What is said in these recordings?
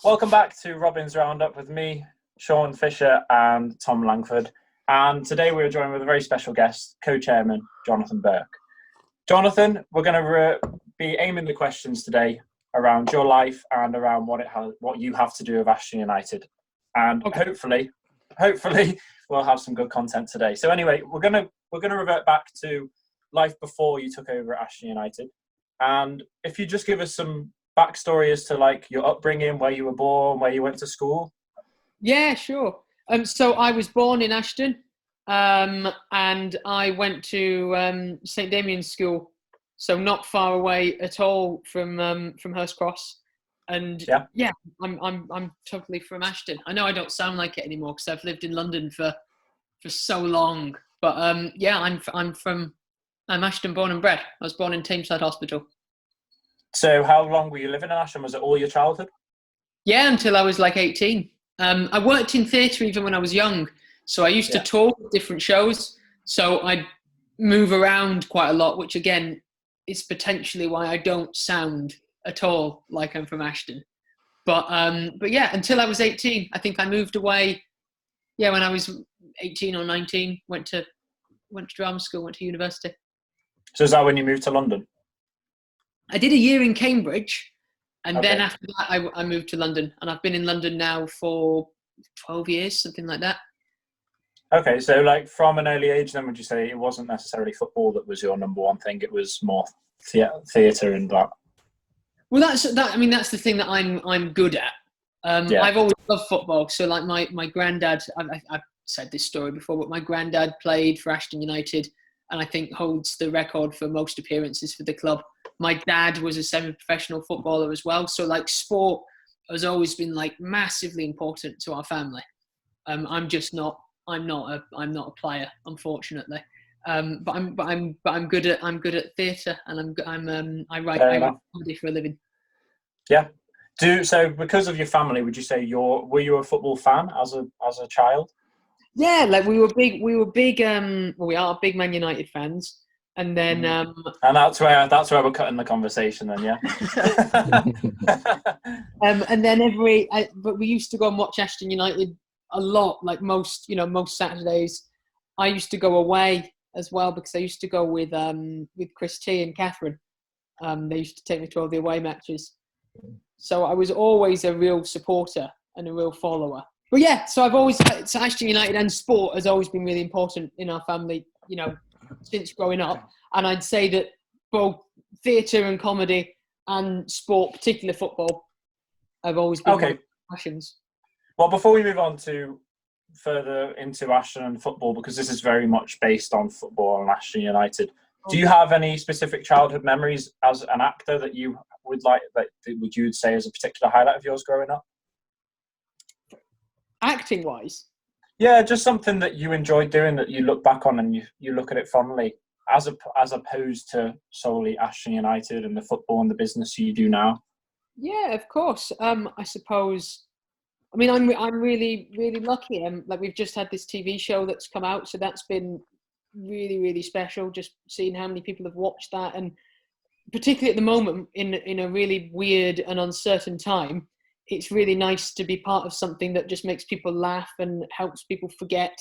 Welcome back to Robin's Roundup with me, Sean Fisher and Tom Langford. And today we're joined with a very special guest, co-chairman Jonathan Burke. Jonathan, we're going to be aiming the questions today around your life and around what you have to do with Ashton United. And hopefully we'll have some good content today. So anyway, we're going to revert back to life before you took over at Ashton United. And if you just give us some backstory as to like your upbringing, where you were born, where you went to school. Yeah, sure. So I was born in Ashton, and I went to St Damian's School, so not far away at all from Hurst Cross. And yeah, I'm totally from Ashton. I know I don't sound like it anymore because I've lived in London for so long, but I'm Ashton born and bred. I was born in Tameside Hospital. So how long were you living in Ashton? Was it all your childhood? Yeah, until I was like 18. I worked in theatre even when I was young. So I used to tour different shows. So I'd move around quite a lot, which again is potentially why I don't sound at all like I'm from Ashton. But yeah, until I was 18, I think I moved away. Yeah, when I was 18 or 19, went to drama school, went to university. So is that when you moved to London? I did a year in Cambridge, and then after that I moved to London, and I've been in London now for 12 years, something like that. Okay, so like from an early age then, would you say it wasn't necessarily football that was your number one thing, it was more theatre and that? Well, that's the thing that I'm good at. I've always loved football, so like my granddad, I've said this story before, but my granddad played for Ashton United, and I think holds the record for most appearances for the club. My dad was a semi-professional footballer as well. So like sport has always been like massively important to our family. I'm not a player, unfortunately. But I'm good at theatre, and I write comedy for a living. Yeah. So because of your family, would you say were you a football fan as a child? Yeah, like we were big. We are big Man United fans, and then and that's where we're cutting the conversation. Then, yeah. And then but we used to go and watch Ashton United a lot. Like most Saturdays, I used to go away as well because I used to go with Chris T and Catherine. They used to take me to all the away matches, so I was always a real supporter and a real follower. But yeah, so Ashton United and sport has always been really important in our family, since growing up. And I'd say that both theatre and comedy and sport, particularly football, have always been my passions. Well, before we move on to further into Ashton and football, because this is very much based on football and Ashton United, do you have any specific childhood memories as an actor that you would like, that you would say is a particular highlight of yours growing up? Acting wise? Yeah, just something that you enjoyed doing that you look back on and you look at it fondly, as opposed to solely Ashton United and the football and the business you do now. Yeah, of course. I suppose. I mean, I'm really, really lucky. Like we've just had this TV show that's come out, so that's been really, really special. Just seeing how many people have watched that, and particularly at the moment in a really weird and uncertain time, it's really nice to be part of something that just makes people laugh and helps people forget,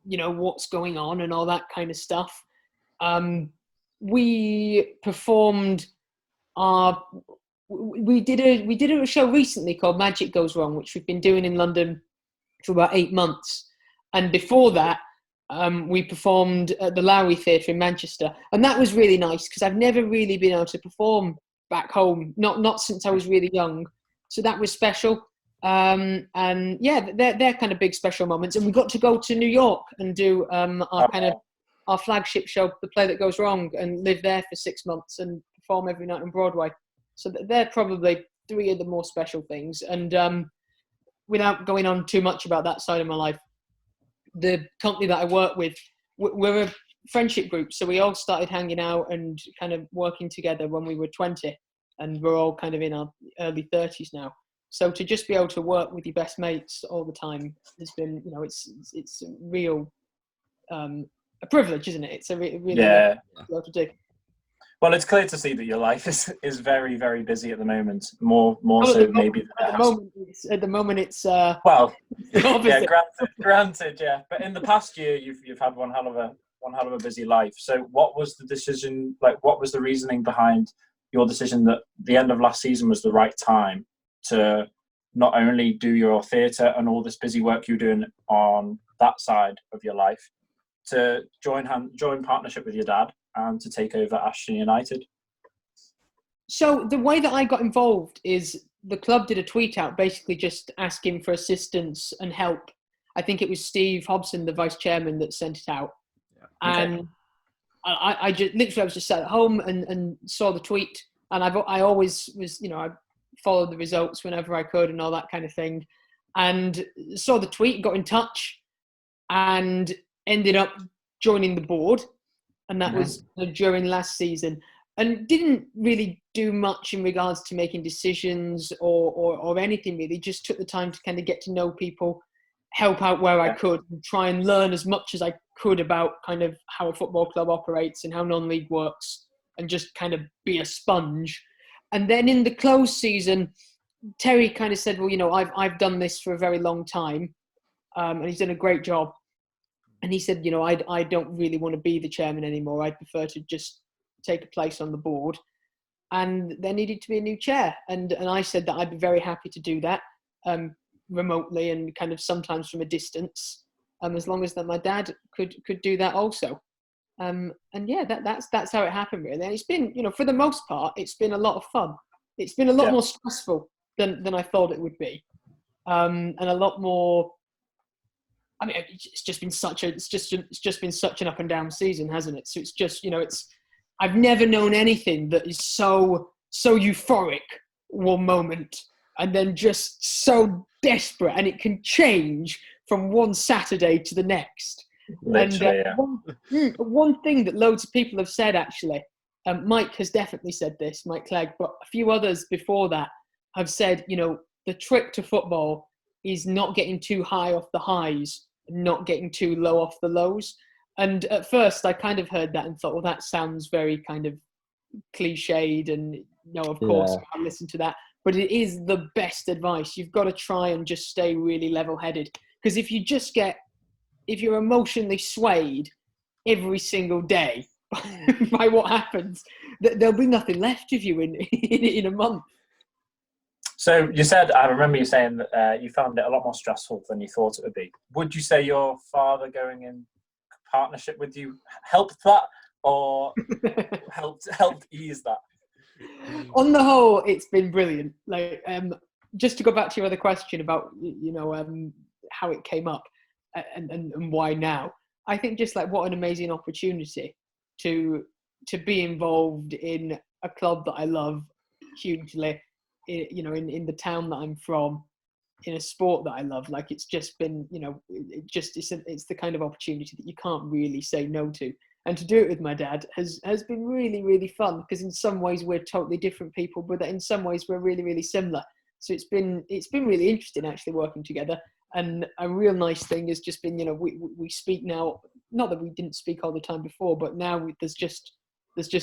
what's going on and all that kind of stuff. We performed we did a show recently called Magic Goes Wrong, which we've been doing in London for about 8 months. And before that, we performed at the Lowry Theatre in Manchester. And that was really nice because I've never really been able to perform back home, not since I was really young. So that was special. And yeah, they're kind of big special moments. And we got to go to New York and do our flagship show, The Play That Goes Wrong, and live there for 6 months and perform every night on Broadway. So they're probably 3 of the more special things. And without going on too much about that side of my life, the company that I work with, we're a friendship group. So we all started hanging out and kind of working together when we were 20. And we're all kind of in our early 30s now. So to just be able to work with your best mates all the time has been, it's a real a privilege, isn't it? It's a really yeah. to do. Well, it's clear to see that your life is very, very busy at the moment. More Well, so maybe than at it the has. moment, at the moment, it's Well, the yeah, opposite. granted, yeah. But in the past year, you've had one hell of a busy life. So, what was the decision? Like, what was the reasoning behind your decision that the end of last season was the right time to not only do your theatre and all this busy work you're doing on that side of your life, to join partnership with your dad and to take over Ashton United? So the way that I got involved is the club did a tweet out basically just asking for assistance and help. I think it was Steve Hobson, the vice chairman, that sent it out. Yeah. Okay. And I just literally, I was just sat at home and saw the tweet. And I always was, I followed the results whenever I could and all that kind of thing. And saw the tweet, got in touch, and ended up joining the board. And that was during last season. And didn't really do much in regards to making decisions or anything really. Just took the time to kind of get to know people, help out where I could, and try and learn as much as I could about kind of how a football club operates and how non-league works, and just kind of be a sponge. And then in the close season, Terry kind of said, well, I've done this for a very long time, and he's done a great job. And he said, I don't really want to be the chairman anymore. I'd prefer to just take a place on the board. And there needed to be a new chair. And I said that I'd be very happy to do that remotely and kind of sometimes from a distance, as long as that my dad could do that also. And yeah, that's how it happened really. And it's been, for the most part, it's been a lot of fun. It's been a lot more stressful than I thought it would be. And a lot more, I mean, it's just been such an up and down season, hasn't it? So it's just, I've never known anything that is so euphoric one moment and then just so desperate, and it can change from one Saturday to the next. Literally, one thing that loads of people have said, actually, Mike has definitely said this, Mike Clegg, but a few others before that have said, the trick to football is not getting too high off the highs, not getting too low off the lows. And at first I kind of heard that and thought, well, that sounds very kind of cliched, and of course I listen to that, but it is the best advice. You've got to try and just stay really level-headed, because if you're emotionally swayed every single day by what happens, there'll be nothing left of you in a month. So you said, I remember you saying that you found it a lot more stressful than you thought it would be. Would you say your father going in partnership with you helped that, or helped ease that? On the whole, it's been brilliant. Like, just to go back to your other question about how it came up and why now. I think just like what an amazing opportunity to be involved in a club that I love hugely, in the town that I'm from, in a sport that I love. Like, it's just been, it's the kind of opportunity that you can't really say no to. And to do it with my dad has been really, really fun, because in some ways we're totally different people, but in some ways we're really, really similar. So it's been really interesting actually working together. And a real nice thing has just been, we speak now, not that we didn't speak all the time before, but now there's just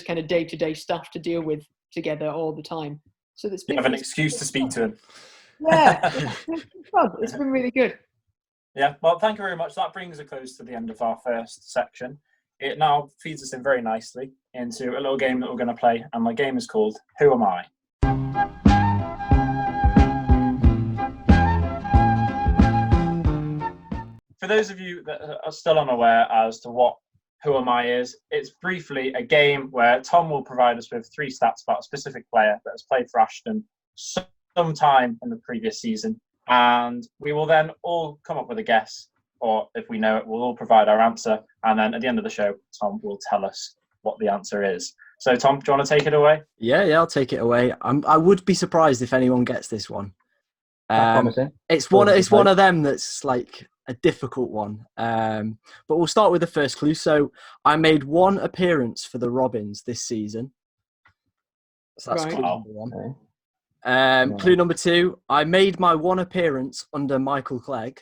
kind of day-to-day stuff to deal with together all the time. So that's been, you have an excuse to speak to him. Yeah, it's been fun. It's been really good. Yeah, well, thank you very much. That brings us close to the end of our first section. It now feeds us in very nicely into a little game that we're going to play, and my game is called Who Am I? For those of you that are still unaware as to what Who Am I is, it's briefly a game where Tom will provide us with 3 stats about a specific player that has played for Ashton sometime in the previous season, and we will then all come up with a guess, or if we know it, we'll all provide our answer, and then at the end of the show, Tom will tell us what the answer is. So, Tom, do you want to take it away? Yeah, I'll take it away. I would be surprised if anyone gets this one. It's one of them that's like a difficult one. But we'll start with the first clue. So, I made 1 appearance for the Robins this season. So that's clue number 1. Okay. Clue number 2, I made my 1 appearance under Michael Clegg.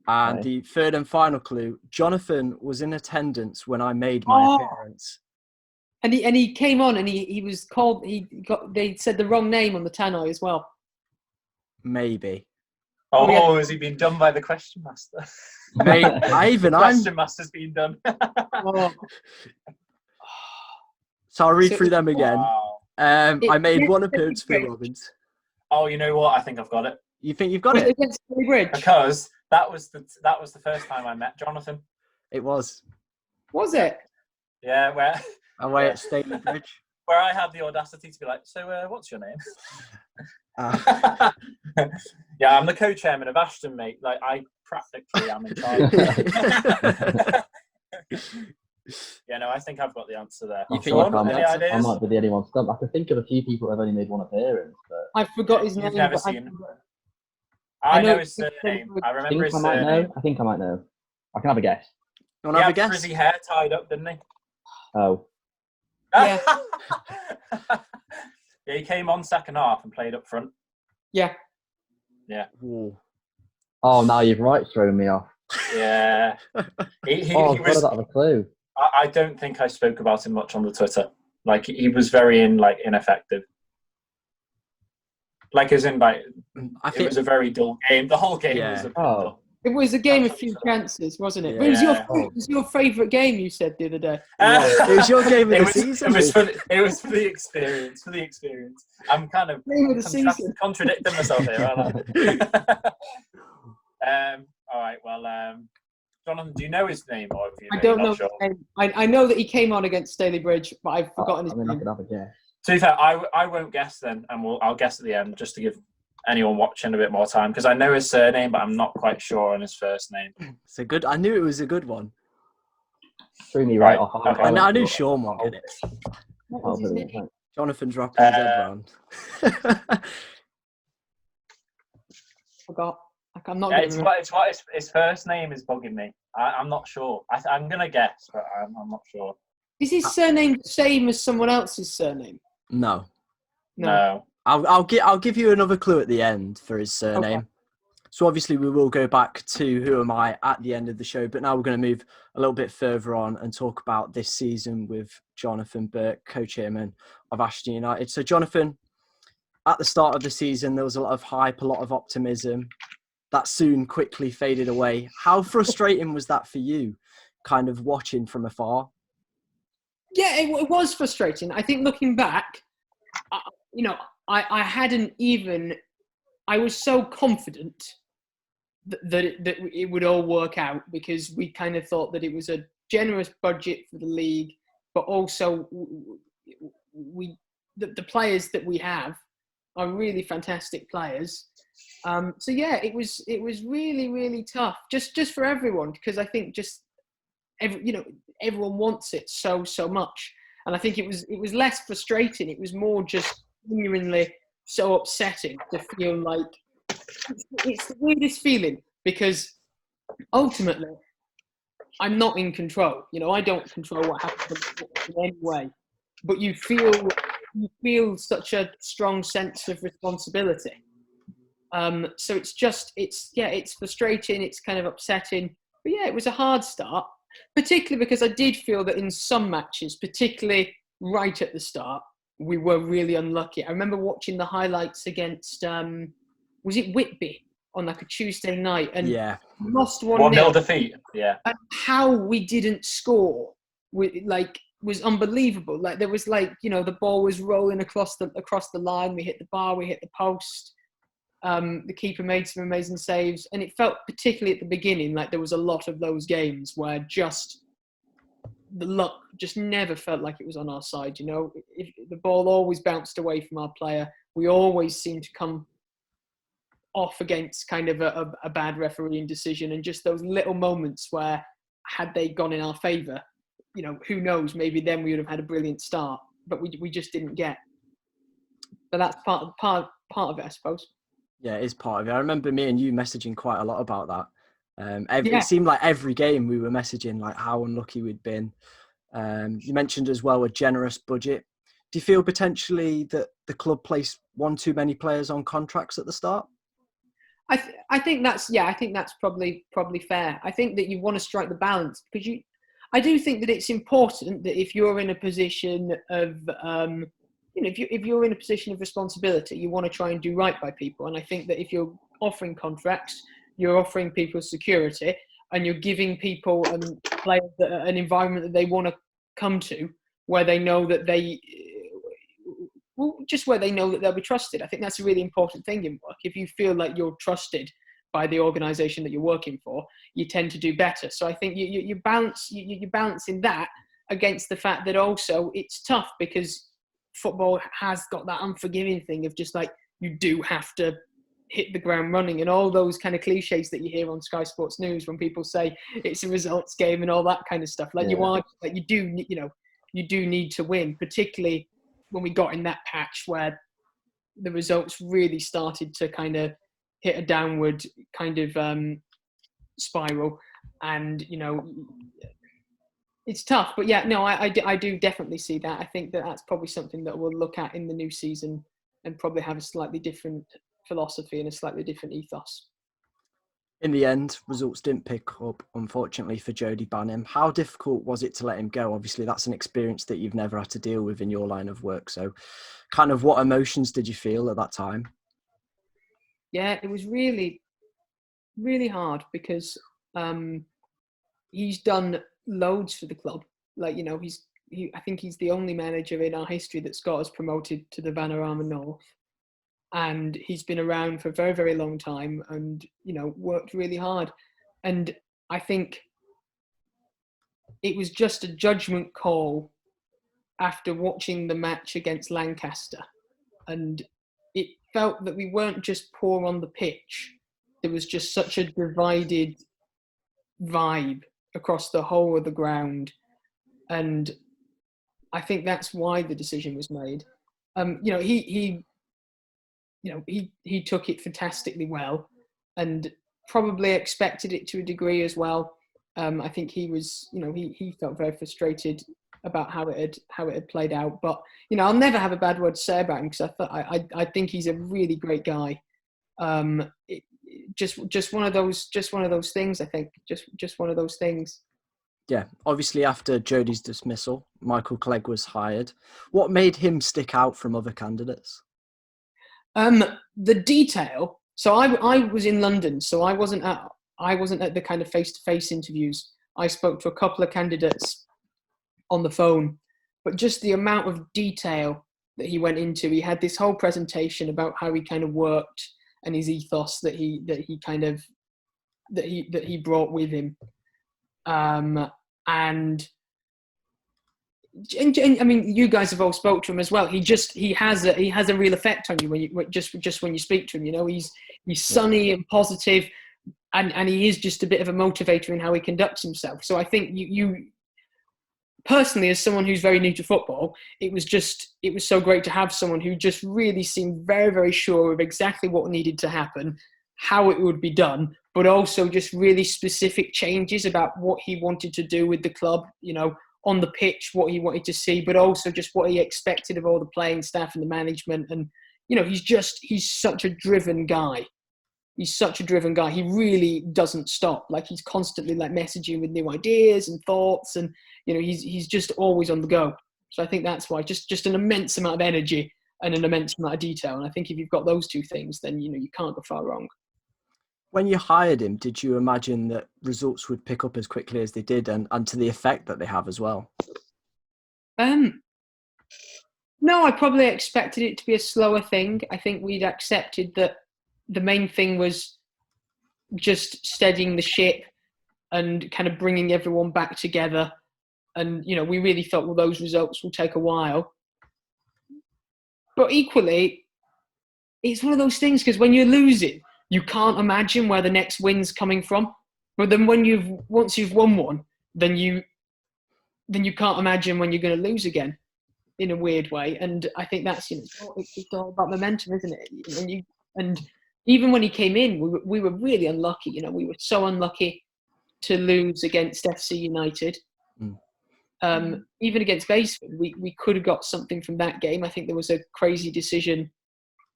And the third and final clue, Jonathan was in attendance when I made my appearance. And he came on and he was called. They said the wrong name on the tannoy as well. Maybe. Oh, has he been done by the question master? Mate, Question master's been done. Oh. So I'll read through them again. Wow. I made one appearance for the Robins. Oh, you know what? I think I've got it. You think you've got it? Against Staley Bridge. Because that was the first time I met Jonathan. It was. Was it? Yeah, where Away at Staley Bridge. where I had the audacity to be like, so what's your name? Yeah, I'm the co-chairman of Ashton, mate. Like, I practically am in charge. Yeah, no, I think I've got the answer there. You think Sean, you've got any ideas? I might be the only one stumped. I can think of a few people who have only made one appearance, but I forgot his name. You've never but seen him. I know his it's surname. I I remember his think I might surname. know. I think I might know. I can have a guess. You want He to have a had guess? frizzy hair tied up, didn't he? Oh, Yeah. Yeah, he came on second half and played up front. Yeah. Ooh. oh, now you've thrown me off. Yeah. He Oh, was. God, I don't have a clue. I don't think I spoke about him much on the Twitter. Like, he was very ineffective. Like, as in, like, it was a very dull game. The whole game was a bit dull. It was a game of few chances, wasn't it? But it was your favourite game, you said the other day. It was your game of the season. It was for the experience. For the experience. I'm kind of Game of the season. contradicting myself here, aren't I? All right. Well, Jonathan, do you know his name, or I don't know. Sure? I know that he came on against Staley Bridge, but I've forgotten his I name. could have a guess. To be fair, I won't guess then, and I'll guess at the end just to give anyone watching a bit more time, because I know his surname, but I'm not quite sure on his first name. It's a good. I knew it was a good one. Threw me right off. Okay. I knew Sean would get it. What Oh, was his brilliant. name? Thanks. Jonathan's wrapping his head round. Forgot. I'm not. Yeah, gonna it's what his first name is bugging me. I'm not sure. I'm gonna guess, but I'm not sure. Is his surname the same as someone else's surname? No. No. I'll give you another clue at the end for his surname. Okay. So obviously we will go back to Who Am I at the end of the show, but now we're going to move a little bit further on and talk about this season with Jonathan Burke, co-chairman of Ashtone United. So Jonathan, at the start of the season, there was a lot of hype, a lot of optimism. That soon quickly faded away. How frustrating was that for you, kind of watching from afar? Yeah, it was frustrating. I think looking back, I hadn't even. I was so confident that it would all work out, because we kind of thought that it was a generous budget for the league, but also the players that we have are really fantastic players. So yeah, it was really, really tough just for everyone, because I think everyone wants it so much, and I think it was less frustrating. It was more just genuinely so upsetting to feel like it's the weirdest feeling, because ultimately I'm not in control. I don't control what happens in any way, but you feel such a strong sense of responsibility. So it's frustrating. It's kind of upsetting. But yeah, it was a hard start, particularly because I did feel that in some matches, particularly right at the start, we were really unlucky. I remember watching the highlights against, was it Whitby on like a Tuesday night, and lost 1-0 defeat. Yeah. And how we didn't score, was unbelievable. Like there was the ball was rolling across the line. We hit the bar, we hit the post. The keeper made some amazing saves, and it felt, particularly at the beginning, like there was a lot of those games where just the luck just never felt like it was on our side. If the ball always bounced away from our player, we always seemed to come off against kind of a bad refereeing decision, and just those little moments where, had they gone in our favour, who knows, maybe then we would have had a brilliant start, but we just didn't get. But that's part of it, I suppose. Yeah, it is part of it. I remember me and you messaging quite a lot about that. It seemed like every game we were messaging like how unlucky we'd been. You mentioned as well a generous budget. Do you feel potentially that the club placed one too many players on contracts at the start? I think that's probably fair. I think that you want to strike the balance, because I do think that it's important that if you're in a position of, if you're in a position of responsibility, you want to try and do right by people. And I think that if you're offering contracts, you're offering people security, and you're giving people and players an environment that they want to come to, where they know that where they know that they'll be trusted. I think that's a really important thing in work. If you feel like you're trusted by the organisation that you're working for, you tend to do better. So I think you're balancing that against the fact that also it's tough, because football has got that unforgiving thing of just like, you do have to hit the ground running, and all those kind of cliches that you hear on Sky Sports News when people say it's a results game and all that kind of stuff. Like you do need to win, particularly when we got in that patch where the results really started to kind of hit a downward kind of spiral, and it's tough. But yeah, no, I do definitely see that. I think that that's probably something that we'll look at in the new season, and probably have a slightly different philosophy and a slightly different ethos. In the end, results didn't pick up, unfortunately, for Jody Burnham. How difficult was it to let him go? Obviously, that's an experience that you've never had to deal with in your line of work. So kind of what emotions did you feel at that time? Yeah, it was really, really hard, because he's done loads for the club. Like, I think he's the only manager in our history that's got us promoted to the Vanarama North. And he's been around for a very, very long time, and, worked really hard. And I think it was just a judgment call after watching the match against Lancaster. And it felt that we weren't just poor on the pitch. There was just such a divided vibe across the whole of the ground. And I think that's why the decision was made. He took it fantastically well, and probably expected it to a degree as well. I think he was, he felt very frustrated about how it had played out. But I'll never have a bad word to say about him, because I think he's a really great guy. Just one of those things. I think just one of those things. Yeah, obviously after Jody's dismissal, Michael Clegg was hired. What made him stick out from other candidates? The detail. So I was in London, so I wasn't at the kind of face-to-face interviews. I spoke to a couple of candidates on the phone, but just the amount of detail that he went into. He had this whole presentation about how he kind of worked, and his ethos that he brought with him. And I mean, you guys have all spoke to him as well. He has a real effect on you when you speak to him. He's sunny and positive, and he is just a bit of a motivator in how he conducts himself. So I think you personally, as someone who's very new to football, it was so great to have someone who just really seemed very, very sure of exactly what needed to happen, how it would be done, but also just really specific changes about what he wanted to do with the club, on the pitch, what he wanted to see, but also just what he expected of all the playing staff and the management. And, he's such a driven guy. He's such a driven guy. He really doesn't stop. Like, he's constantly messaging with new ideas and thoughts, and, he's just always on the go. So I think that's why just an immense amount of energy and an immense amount of detail. And I think if you've got those two things, then, you can't go far wrong. When you hired him, did you imagine that results would pick up as quickly as they did, and to the effect that they have as well? No, I probably expected it to be a slower thing. I think we'd accepted that the main thing was just steadying the ship and kind of bringing everyone back together. And, we really felt, well, those results will take a while. But equally, it's one of those things, because when you're losing, you can't imagine where the next win's coming from. But then once you've won one, then you can't imagine when you're going to lose again, in a weird way. And I think that's, it's all about momentum, isn't it? And even when he came in, we were really unlucky. We were so unlucky to lose against FC United. Even against Baseford, we could have got something from that game. I think there was a crazy decision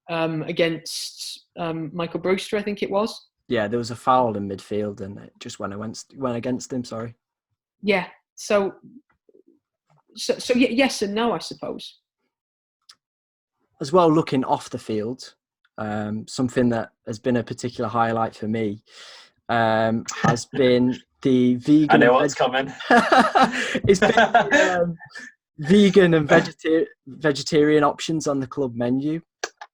against Michael Brewster, I think it was. Yeah, there was a foul in midfield, and it just went against him. Sorry. Yeah, so yes and no, I suppose. As well, looking off the field, something that has been a particular highlight for me has been the vegan. I know what's coming. It's been the, vegan and vegetarian options on the club menu.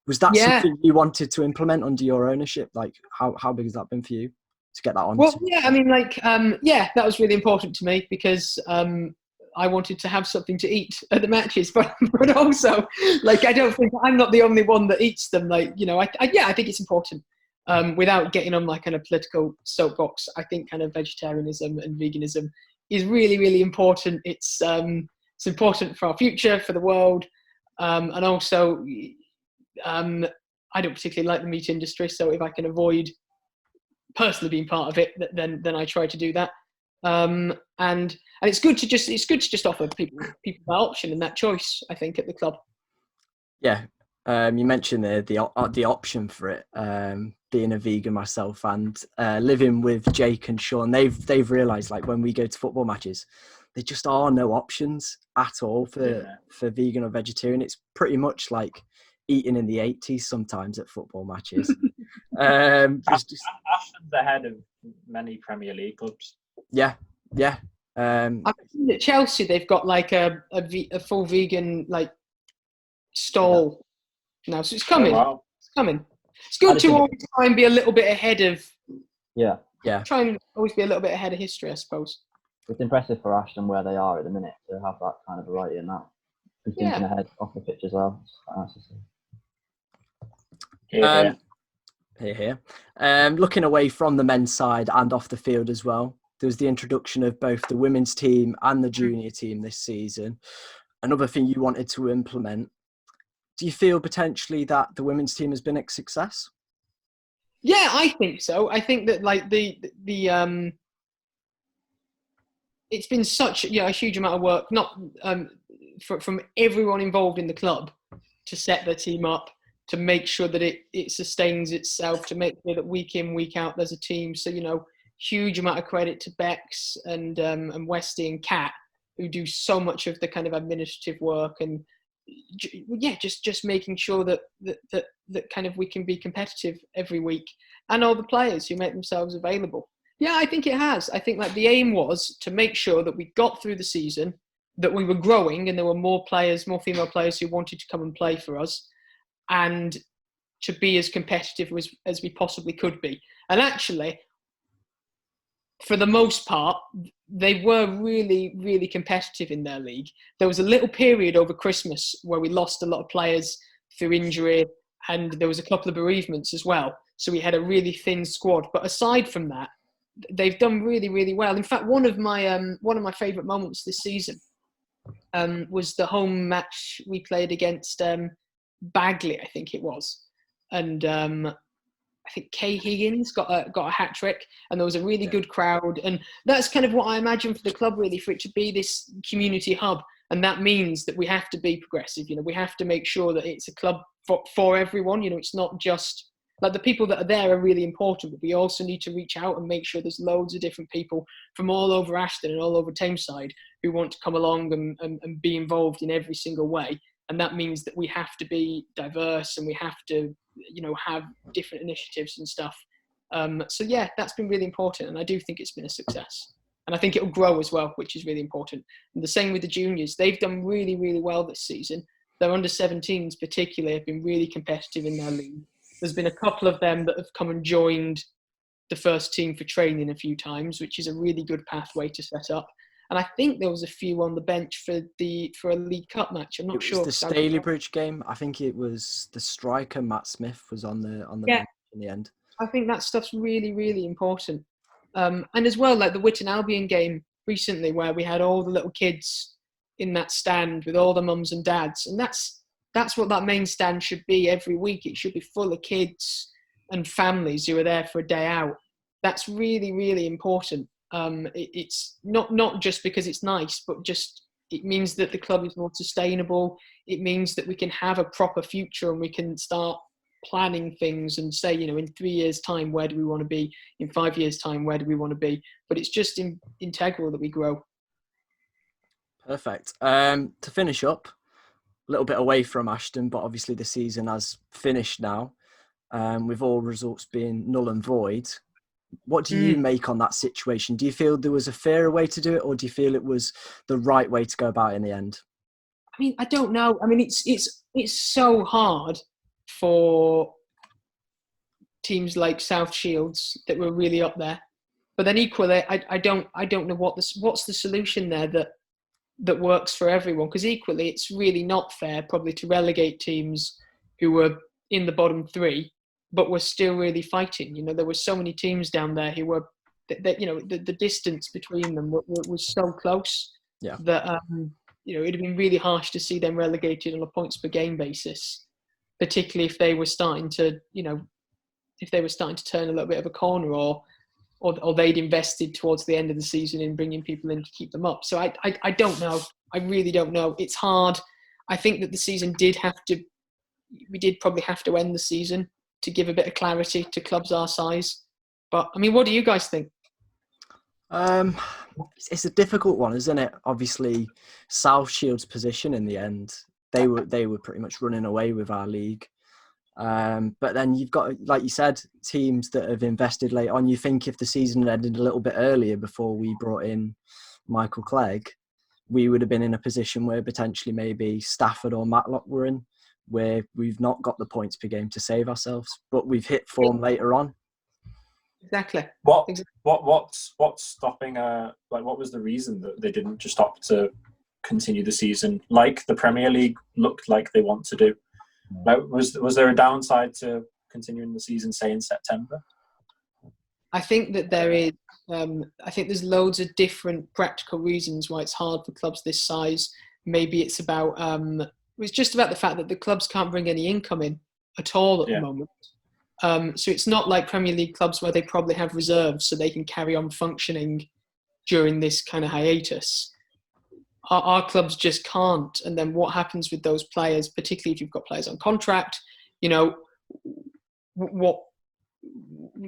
Was that something you wanted to implement under your ownership? Like, how big has that been for you to get that on? Well, yeah, I mean, like, that was really important to me because I wanted to have something to eat at the matches, but also, like, I don't think I'm not the only one that eats them. Like, you know, I think it's important. Without getting on my kind of political soapbox, I think kind of vegetarianism and veganism is really, really important. It's important for our future, for the world, and also, I don't particularly like the meat industry, so if I can avoid personally being part of it, then I try to do that. And it's good to just offer people that option and that choice, I think, at the club. Yeah, you mentioned the option for it. Being a vegan myself and living with Jake and Sean, they've realised, like, when we go to football matches, there just are no options at all for vegan or vegetarian. It's pretty much like eating in the 80s sometimes at football matches. Ashton's ahead of many Premier League clubs. Yeah. I've seen at Chelsea they've got like a full vegan like stall now, so it's coming. Oh, wow. It's coming. It's good to always try and be a little bit ahead of. Yeah. Try and always be a little bit ahead of history, I suppose. It's impressive for Ashton where they are at the minute to have that kind of variety in that. And thinking ahead off the pitch as well. It's quite nice to see. Here. Looking away from the men's side and off the field as well, there was the introduction of both the women's team and the junior team this season. Another thing you wanted to implement. Do you feel potentially that the women's team has been a success? Yeah, I think so. I think that like the it's been such a huge amount of work, not from everyone involved in the club to set the team up, to make sure that it sustains itself, to make sure that week in, week out there's a team. So, huge amount of credit to Bex and Westy and Kat, who do so much of the kind of administrative work and just making sure that kind of we can be competitive every week, and all the players who make themselves available. Yeah, I think it has. I think like the aim was to make sure that we got through the season, that we were growing and there were more female players who wanted to come and play for us, and to be as competitive as we possibly could be. And actually, for the most part, they were really, really competitive in their league. There was a little period over Christmas where we lost a lot of players through injury, and there was a couple of bereavements as well. So we had a really thin squad. But aside from that, they've done really, really well. In fact, one of my favourite moments this season was the home match we played against Bagley, I think it was, and I think Kay Higgins got a hat trick, and there was a really good crowd, and that's kind of what I imagine for the club, really, for it to be this community hub. And that means that we have to be progressive. We have to make sure that it's a club for everyone. It's not just like the people that are there are really important, but we also need to reach out and make sure there's loads of different people from all over Ashton and all over Tameside who want to come along and be involved in every single way. And that means that we have to be diverse and we have to, have different initiatives and stuff. So yeah, that's been really important. And I do think it's been a success. And I think it'll grow as well, which is really important. And the same with the juniors. They've done really, really well this season. Their under-17s particularly have been really competitive in their league. There's been a couple of them that have come and joined the first team for training a few times, which is a really good pathway to set up. And I think there was a few on the bench for a League Cup match. I'm not sure. It was the Stalybridge game. I think it was the striker Matt Smith was on the bench in the end. I think that stuff's really, really important. And as well, like the Witton Albion game recently, where we had all the little kids in that stand with all the mums and dads, and that's what that main stand should be every week. It should be full of kids and families who are there for a day out. That's really, really important. It's not just because it's nice, but just it means that the club is more sustainable. It means that we can have a proper future and we can start planning things and say, in 3 years' time, where do we want to be? In 5 years' time, where do we want to be? But it's just integral that we grow. Perfect. To finish up, a little bit away from Ashton, but obviously the season has finished now, with all results being null and void. What do you make on that situation? Do you feel there was a fairer way to do it, or do you feel it was the right way to go about it in the end? I mean, I don't know. I mean, it's so hard for teams like South Shields that were really up there, but then equally, I don't know what's the solution there that works for everyone, because equally, it's really not fair probably to relegate teams who were in the bottom three but were still really fighting. You know, there were so many teams down there who were that you know the distance between them was so close that you know, it'd have been really harsh to see them relegated on a points per game basis, particularly if they were starting to, you know, turn a little bit of a corner, or they'd invested towards the end of the season in bringing people in to keep them up. So I don't know. I really don't know. It's hard. I think that the season we did probably have to end the season to give a bit of clarity to clubs our size. But I mean, what do you guys think? It's a difficult one, isn't it? Obviously, South Shield's position in the end, they were pretty much running away with our league. But then you've got, like you said, teams that have invested late on. You think if the season had ended a little bit earlier before we brought in Michael Clegg, we would have been in a position where potentially maybe Stafford or Matlock were in, where we've not got the points per game to save ourselves, but we've hit form later on. Exactly. What's stopping? Like, what was the reason that they didn't just opt to continue the season like the Premier League looked like they want to do? Like, was there a downside to continuing the season, say in September? I think that there is. I think there's loads of different practical reasons why it's hard for clubs this size. Maybe it's about. It's just about the fact that the clubs can't bring any income in at all at the moment. So it's not like Premier League clubs where they probably have reserves so they can carry on functioning during this kind of hiatus. Our clubs just can't. And then what happens with those players, particularly if you've got players on contract, you know,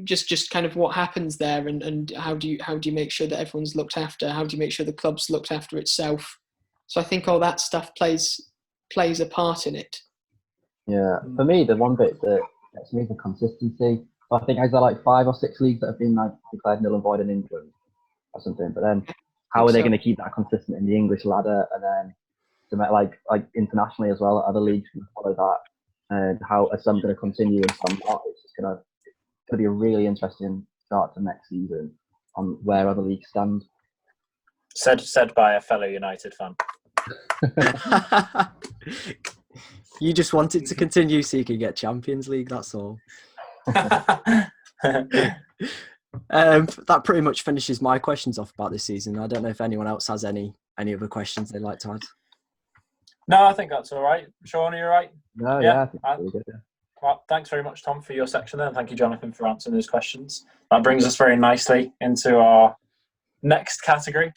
just kind of what happens there, and how do you make sure that everyone's looked after? How do you make sure the club's looked after itself? So I think all that stuff plays a part in it. Yeah, for me, the one bit that gets me is the consistency. So I think there's like 5 or 6 leagues that have been like declared null and void in England or something. But then, how are they going to keep that consistent in the English ladder, and then to make, like internationally as well? Other leagues can follow that, and how are some going to continue and some not? It's just going to be a really interesting start to next season on where other leagues stand. Said by a fellow United fan. You just want it to continue so you can get Champions League, that's all. That pretty much finishes my questions off about this season. I don't know if anyone else has any other questions they'd like to add. No, I think that's all right. Sean, are you all right? No, yeah, I think that's really good. Yeah. Well, thanks very much, Tom, for your section there. And thank you, Jonathan, for answering those questions. That brings us very nicely into our next category.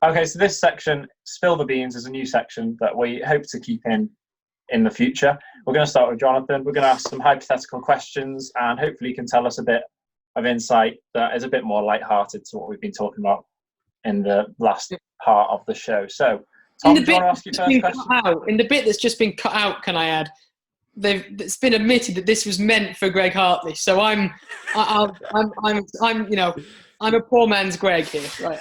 Okay, so this section, Spill the Beans, is a new section that we hope to keep in the future. We're going to start with Jonathan. We're going to ask some hypothetical questions, and hopefully you can tell us a bit of insight that is a bit more lighthearted to what we've been talking about in the last part of the show. So, Tom, do you want to ask your first question? In the bit that's just been cut out, can I add? It's been admitted that this was meant for Greg Hartley. So I'm you know, I'm a poor man's Greg here, right?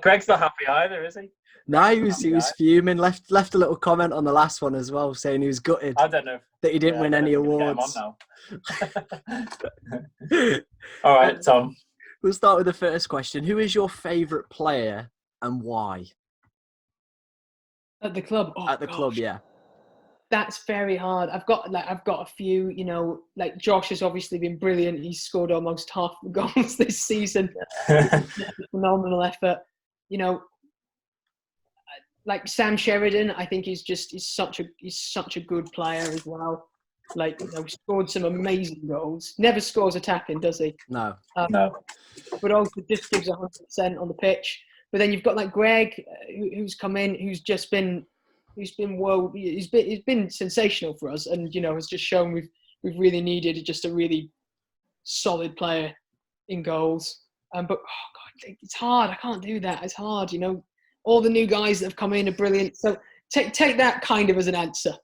Greg's not happy either, is he? No, he was fuming. Left a little comment on the last one as well, saying he was gutted. I don't know that he didn't win any awards. All right, Tom. We'll start with the first question. Who is your favourite player and why? At the club? Oh, at the club, yeah. That's very hard. I've got a few, you know, like Josh has obviously been brilliant. He's scored almost half the goals this season. Phenomenal effort. You know, like Sam Sheridan, I think he's such a good player as well. Like, you know, scored some amazing goals. Never scores a tap in, does he? No. No. But also just gives 100% on the pitch. But then you've got like Greg, who's come in, who's just been who's been he's been sensational for us, and has just shown we've really needed just a really solid player in goals. But oh God, it's hard. I can't do that. It's hard. All the new guys that have come in are brilliant. So take that kind of as an answer.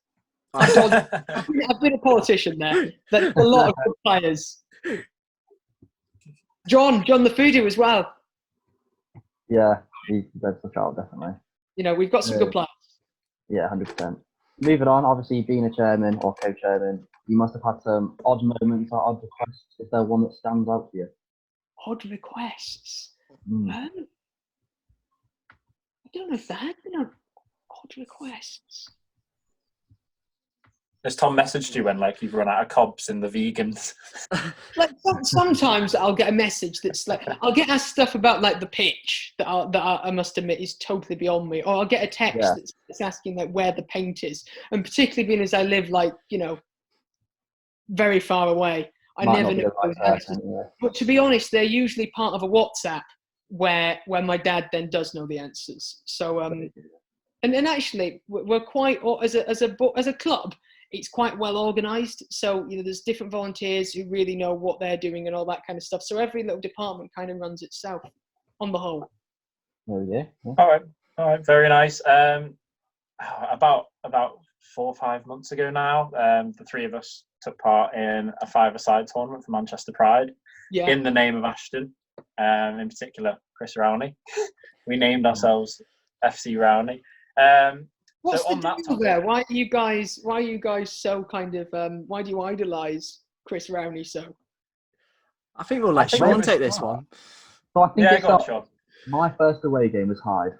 I've been a politician there. There's a lot of good players. John the Foodoo as well. Yeah, he's dead for shout, definitely. We've got some good players. Yeah, 100%. Moving on, obviously being a chairman or co-chairman, you must have had some odd moments or odd requests. Is there one that stands out for you? Odd requests? I don't know if there had been odd requests. Has Tom messaged you when you've run out of cobs in the vegans? Sometimes I'll get a message that's I'll get asked stuff about the pitch that I must admit is totally beyond me, or I'll get a text that's asking where the paint is, and particularly being as I live very far away, I never know those answers. But to be honest, they're usually part of a WhatsApp where my dad then does know the answers. So and actually we're quite as a club. It's quite well organised, so there's different volunteers who really know what they're doing and all that kind of stuff. So every little department kind of runs itself, on the whole. Oh yeah. All right, very nice. About 4 or 5 months ago now, the three of us took part in a five-a-side tournament for Manchester Pride in the name of Ashton. In particular, Chris Rowney. We named ourselves FC Rowney. What's so the deal there? Why are you guys so kind of? Why do you idolise Chris Rowney so? I think we'll let Sean take this one. So I think go on, Sean. My first away game was Hyde,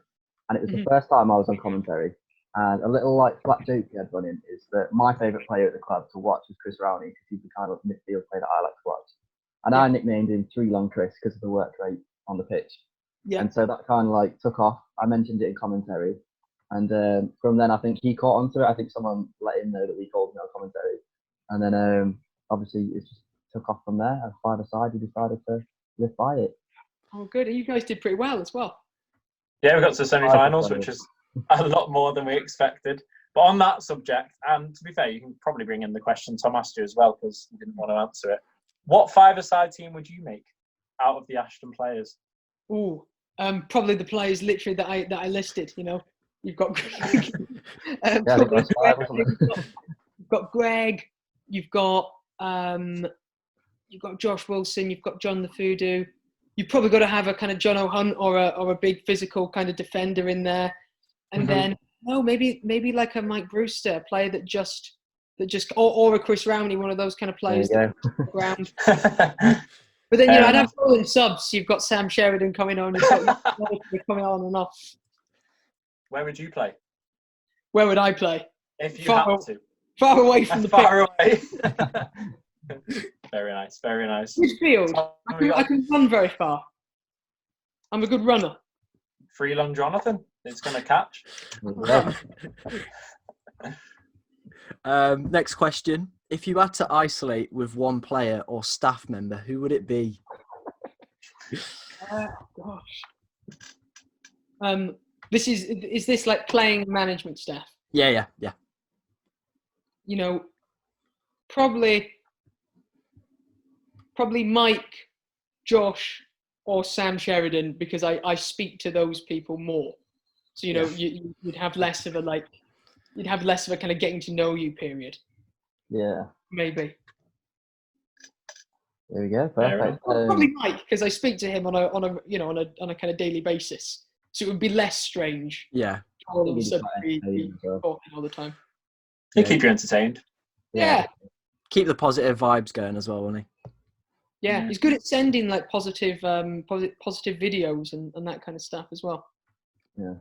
and it was the first time I was on commentary. And a little flat joke he had run in is that my favourite player at the club to watch was Chris Rowney, because he's the kind of midfield player that I like to watch. And I nicknamed him Three Long Chris because of the work rate on the pitch. Yeah. And so that kind of took off. I mentioned it in commentary. And from then, I think he caught onto it. I think someone let him know that we called him on commentary. And then, obviously, it just took off from there. And five-a-side, we decided to live by it. Oh, good. And you guys did pretty well as well. Yeah, we got to the semi-finals, which is a lot more than we expected. But on that subject, and to be fair, you can probably bring in the question Tom asked you as well, because you didn't want to answer it. What five-a-side team would you make out of the Ashton players? Ooh, probably the players literally that I listed, You've got Greg. You've got Greg. You've got Josh Wilson. You've got John the Foodoo. You've probably got to have a kind of John O'Hunt or a big physical kind of defender in there, and then maybe like a Mike Brewster, a player that just or a Chris Rowney, one of those kind of players that ground. But then I'd have all in subs. You've got Sam Sheridan coming on. You've got coming on and off. Where would you play? Where would I play? If you had to. Far away from the far away. Very nice, very nice. Midfield. I can run very far. I'm a good runner. Free long Jonathan. It's going to catch. Next question. If you had to isolate with one player or staff member, who would it be? Gosh. Is this playing management staff? Yeah. Probably Mike, Josh, or Sam Sheridan, because I speak to those people more. So you'd have less of a kind of getting to know you period. Yeah. Maybe. There we go. Perfect. Probably Mike, because I speak to him on a kind of daily basis. So it would be less strange. Yeah. All of a sudden be talking all the time. He'll keep you entertained. Yeah. Keep the positive vibes going as well, won't he? Yeah, he's good at sending positive videos and that kind of stuff as well. Yeah.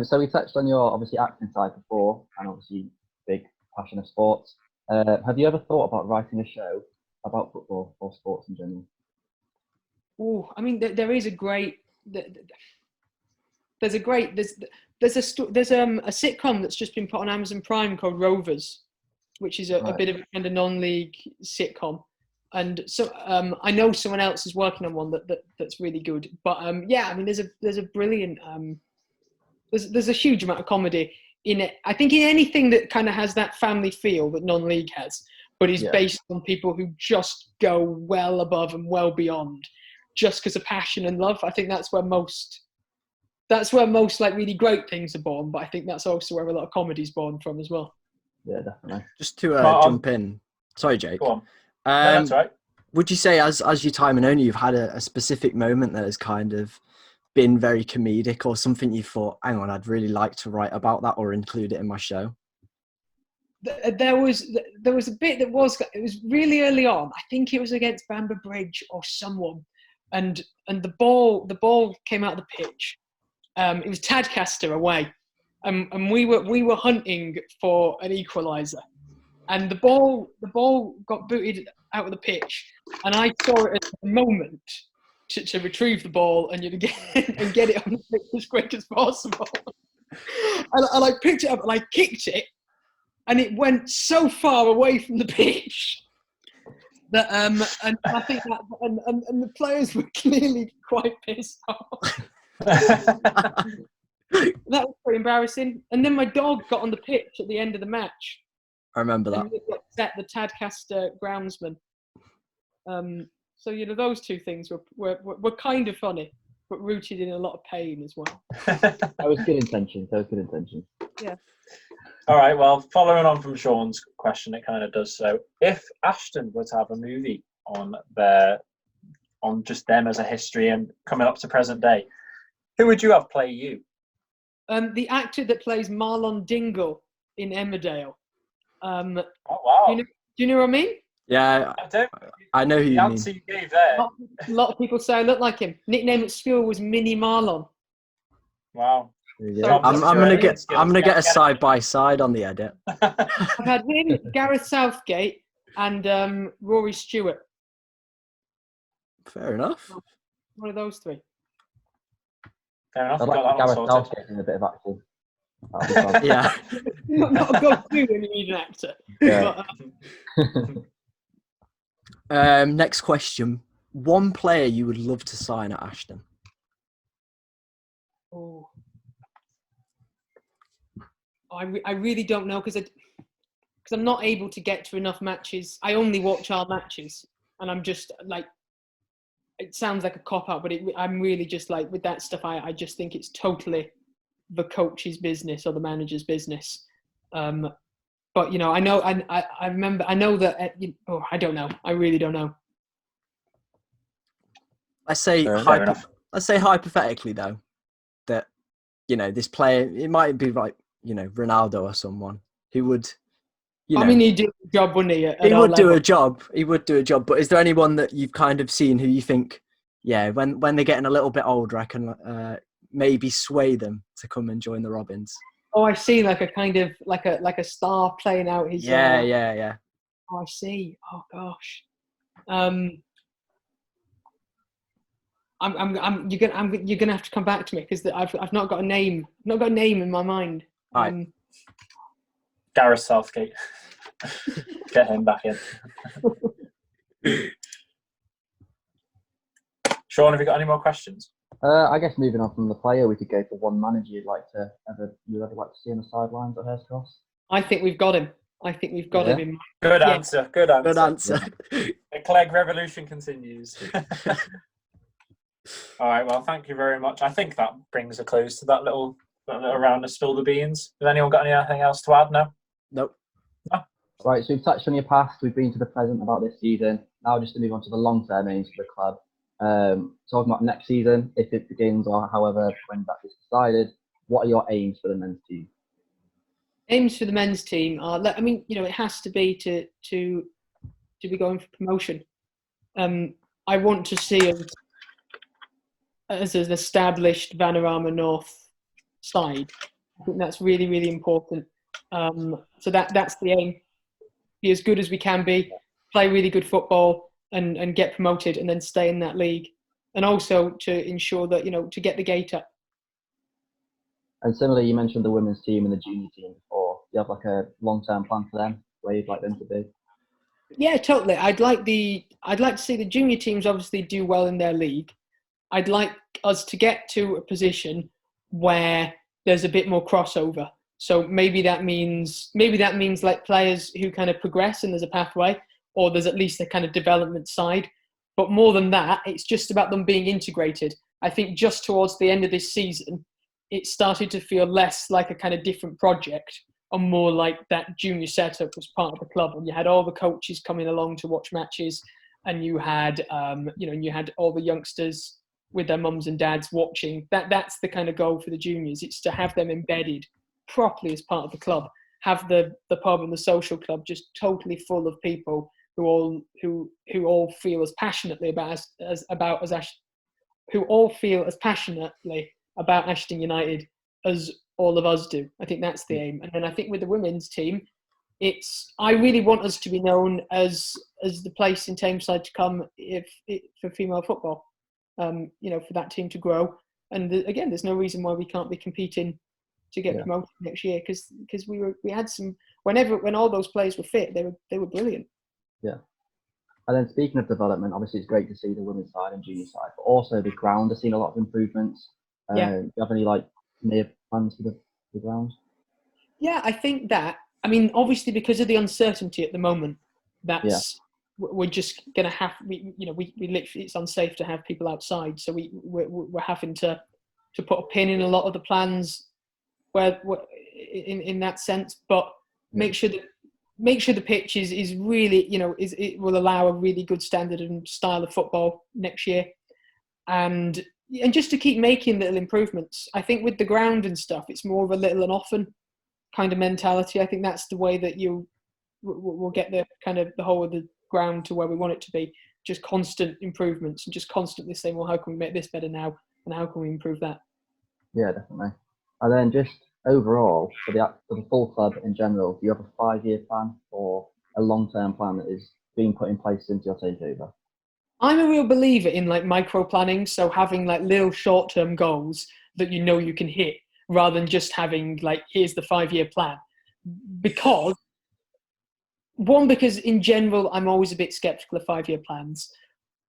So we touched on your obviously acting side before, and obviously big passion of sports. Have you ever thought about writing a show about football or sports in general? Oh, I mean, there is a great. There's a sitcom that's just been put on Amazon Prime called Rovers, which is a bit of a kind of non-league sitcom, and so I know someone else is working on one that's really good. But I mean, there's a brilliant there's a huge amount of comedy I think in anything that kind of has that family feel that non-league has, but is based on people who just go well above and well beyond, just because of passion and love. I think that's where most like really great things are born. But I think that's also where a lot of comedy's born from as well. Yeah, definitely. Just to jump in. Sorry, Jake. Go on. No, that's right. Would you say, as your time in Oni, you've had a specific moment that has kind of been very comedic, or something you thought, hang on, I'd really like to write about that or include it in my show? There was a bit it was really early on. I think it was against Bamber Bridge or someone, and the ball came out of the pitch. It was Tadcaster away, and we were hunting for an equaliser, and the ball got booted out of the pitch, and I saw it at the moment to retrieve the ball and get it on the pitch as quick as possible. And I picked it up and I kicked it, and it went so far away from the pitch that and I think that and the players were clearly quite pissed off. That was pretty embarrassing. And then my dog got on the pitch at the end of the match. I remember that. And really upset the Tadcaster groundsman. So those two things were kind of funny, but rooted in a lot of pain as well. That was good intention. Yeah. All right. Well, following on from Sean's question, it kind of does so. If Ashton were to have a movie on just them as a history and coming up to present day, who would you have play you? The actor that plays Marlon Dingle in Emmerdale. Oh wow! Do you know what I mean? Yeah, I know who you mean. The answer you gave there. A lot of people say I look like him. Nickname at school was Mini Marlon. Wow. Yeah. I'm gonna get a side by side on the edit. I've had him, Gareth Southgate, and Rory Stewart. Fair enough. One of those three. Fair enough. I'd like Gareth Southgate in a bit of acting. Yeah. Not a go-to when you need an actor. Yeah. But, next question. One player you would love to sign at Ashton? oh. I really don't know because I'm not able to get to enough matches. I only watch our matches, and I'm just like, it sounds like a cop-out, but I'm really just like, with that stuff, I just think it's totally the coach's business or the manager's business. But I know, I remember, I know that. I don't know. I really don't know. Let's say hypothetically though, that this player, it might be like Ronaldo or someone who would. I mean, he'd do a job, wouldn't he? He would do a job. He would do a job. But is there anyone that you've kind of seen who you think, when they're getting a little bit older, I can maybe sway them to come and join the Robins? Oh, I see, like a kind of like a star playing out his. Yeah. Oh, I see. Oh gosh. You're gonna have to come back to me because I've not got a name. I've not got a name in my mind. Right. Gareth Southgate. Get him back in. Sean, have you got any more questions? I guess moving on from the player, we could go for one manager you'd ever like to see on the sidelines at Hurst Cross. I think we've got him. Him in. Good answer. Good answer. Yeah. The Clegg revolution continues. All right. Well, thank you very much. I think that brings a close to that little round of spill the beans. Has anyone got anything else to add now? Nope. No? Right, so we've touched on your past, we've been to the present about this season. Now just to move on to the long-term aims for the club. Talking about next season, if it begins or however when that is decided, what are your aims for the men's team? Aims for the men's team are, it has to be to be going for promotion. I want to see us as an established Vanarama North side. I think that's really, really important. So that's the aim. Be as good as we can be, play really good football and get promoted and then stay in that league. And also to ensure that, to get the gate up. And similarly, you mentioned the women's team and the junior team before. Do you have like a long-term plan for them, where you'd like them to be? Yeah, totally. I'd like to see the junior teams obviously do well in their league. I'd like us to get to a position where there's a bit more crossover. So maybe that means like players who kind of progress and there's a pathway, or there's at least a kind of development side. But more than that, it's just about them being integrated. I think just towards the end of this season, it started to feel less like a kind of different project and more like that junior setup was part of the club. And you had all the coaches coming along to watch matches, and you had, you had all the youngsters with their mums and dads watching. That's the kind of goal for the juniors. It's to have them embedded properly as part of the club. Have the pub and the social club just totally full of people who all feel as passionately about Ashton United as all of us do. I think that's the aim. And then I think with the women's team, I really want us to be known as the place in Tameside to come for female football. For that team to grow. And again, there's no reason why we can't be competing to get promoted next year, because we had some when all those players were fit, they were brilliant. Yeah. And then speaking of development, obviously it's great to see the women's side and junior side, but also the ground has seen a lot of improvements. Do you have any near plans for the ground? Yeah, I think that. I mean, obviously because of the uncertainty at the moment, we're just going to have. We literally, it's unsafe to have people outside, so we're having to put a pin in a lot of the plans where in that sense, but make sure the pitch is really, it will allow a really good standard and style of football next year, and just to keep making little improvements. I think with the ground and stuff, it's more of a little and often kind of mentality. I think that's the way that we'll get the kind of the whole of the ground to where we want it to be. Just constant improvements and just constantly saying, well, how can we make this better now, and how can we improve that? Yeah, definitely. And then just overall, for the full club in general, do you have a 5-year plan or a long-term plan that is being put in place since your takeover? I'm a real believer in micro planning, so having little short-term goals that you can hit, rather than just having here's the 5-year plan. Because in general, I'm always a bit skeptical of 5-year plans.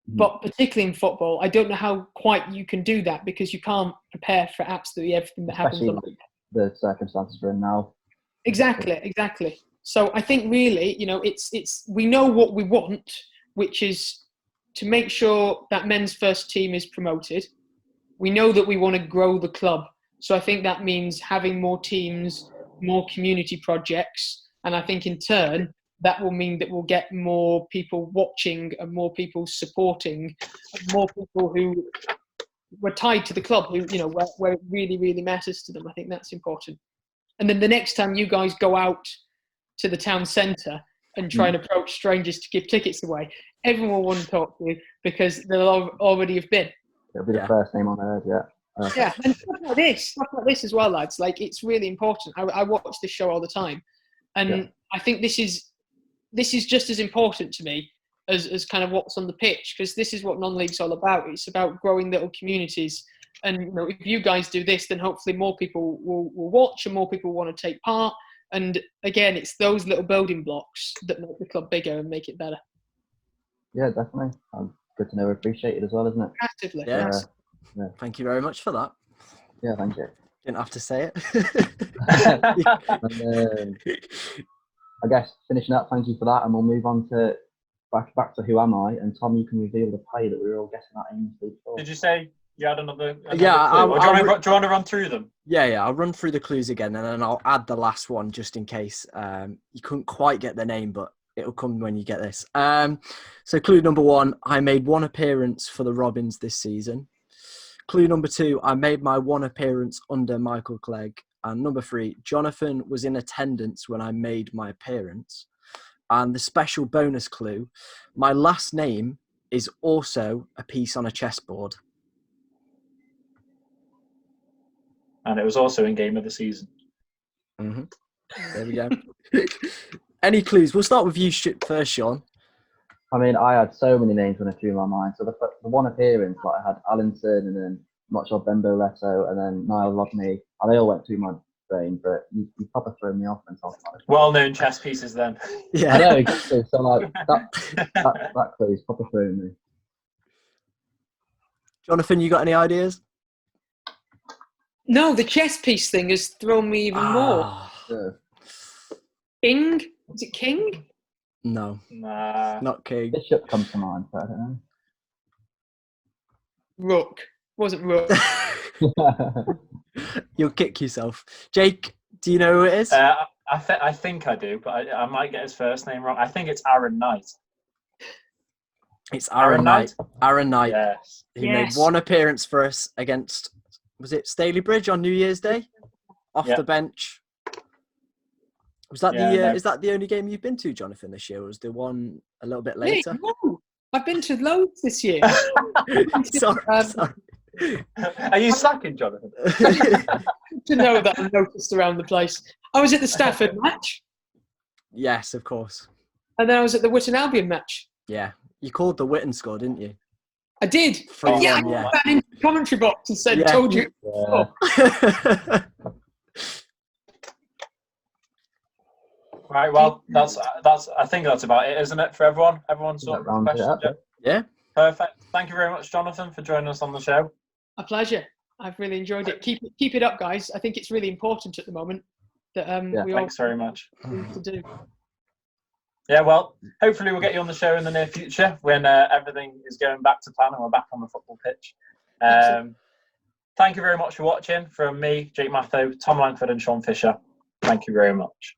But particularly in football, I don't know how quite you can do that, because you can't prepare for absolutely everything that happens. Especially the circumstances we're in now. Exactly. So I think really, it's we know what we want, which is to make sure that men's first team is promoted. We know that we want to grow the club. So I think that means having more teams, more community projects. And I think in turn, that will mean that we'll get more people watching and more people supporting, and more people who were tied to the club, who, where it really, really matters to them. I think that's important. And then the next time you guys go out to the town centre and try and approach strangers to give tickets away, everyone will want to talk to you because they'll already have been. It'll be the first name on there, Yeah, and stuff like this as well, lads. It's really important. I watch this show all the time, and I think this is just as important to me as kind of what's on the pitch, because this is what non-league's all about. It's about growing little communities, and if you guys do this, then hopefully more people will watch and more people want to take part. And again, it's those little building blocks that make the club bigger and make it better. Yeah, definitely. Good to know. We appreciate it as well, isn't it? Actively. Yeah. Thank you very much for that. Yeah, thank you. Didn't have to say it. And, I guess finishing up, thank you for that, and we'll move on to back to Who Am I? And Tom, you can reveal the play that we were all guessing at aimlessly before. Did you say you had another Yeah, clue? Do you want to run through them? Yeah, I'll run through the clues again, and then I'll add the last one just in case you couldn't quite get the name, but it'll come when you get this. So clue number 1, I made 1 appearance for the Robins this season. Clue number 2, I made my 1 appearance under Michael Clegg. And number 3, Jonathan was in attendance when I made my appearance. And the special bonus clue, my last name is also a piece on a chessboard. And it was also in Game of the Season. Mm-hmm. There we go. Any clues? We'll start with you first, Sean. I mean, I had so many names running through my mind. So the 1 appearance, I had Allinson, and then Mocho Bembo Leto, and then Niall Rodney. And they all went through my brain, but you proper thrown me off and talking about it. Well-known chess pieces then. Yeah, I know, exactly. So that clue is proper throwing me. Jonathan, you got any ideas? No, the chess piece thing has thrown me even more. King? Is it king? No, Nah. not king. Bishop comes to mind, but I don't Rook. Wasn't rook. know. You'll kick yourself. Jake, do you know who it is? I think I do, but I might get his first name wrong. I think it's Aaron Knight. It's Aaron Knight. Aaron Knight, Yes. who made one appearance for us against, was it Staley Bridge on New Year's Day? Off the bench. Was that is that the only game you've been to, Jonathan, this year? Or was there one a little bit later? No, I've been to loads this year. Sorry. Are you slacking, Jonathan? To know that I'm noticed around the place. I was at the Stafford match. Yes, of course. And then I was at the Witton Albion match. Yeah. You called the Witton score, didn't you? I did. 3-1, I ran into the commentary box and said, told you. Yeah. Right, well, that's. I think that's about it, isn't it, for everyone? Everyone's sort of questions. Yeah. Perfect. Thank you very much, Jonathan, for joining us on the show. A pleasure. I've really enjoyed it. Keep it up, guys. I think it's really important at the moment that we all Thanks very much. to do. Yeah, well, hopefully we'll get you on the show in the near future when everything is going back to plan and we're back on the football pitch. Thank you very much for watching. From me, Jake Matthew, Tom Langford and Sean Fisher. Thank you very much.